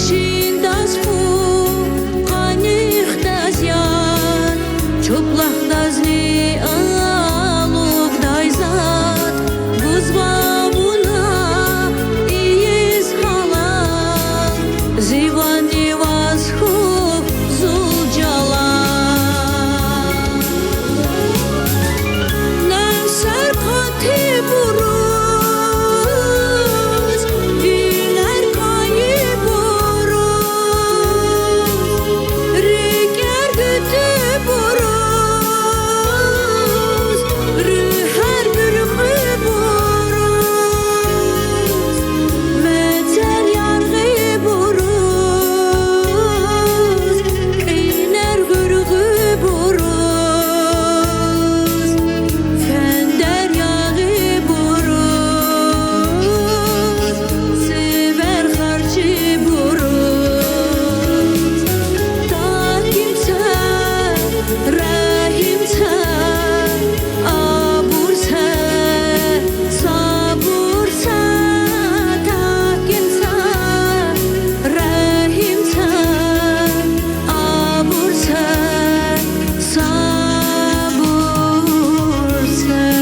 Ишин das Fu, Kanich das Yar, Çoplak das Li aluk dayzat, Guzva buna iyiz halal, Zivani vashu zulcala. Nemser kati buruz, Güler kayı buruz, Rüker gütü buruz, Rüher bürgü buruz, Metel yargı buruz, Kıyner gürgü buruz, Fender yağı buruz, Sever harcı buruz. Takim sen, rahim sen, abur sen, sabur sen. Takim sen, rahim sen, abur sen, sabur sen.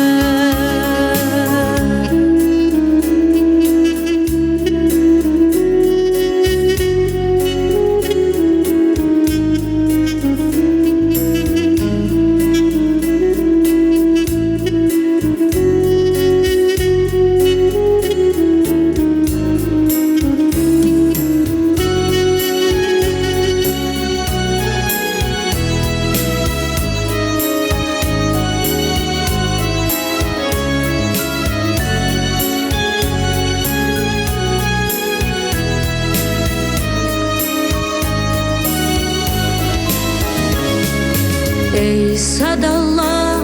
Ey sadallah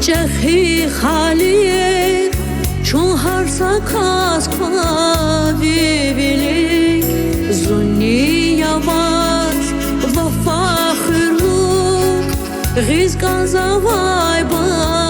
cehi halik, Çun harsa kas kavi bilik, Zunni yavaz vafa hürluk, Rizkan zavay bay.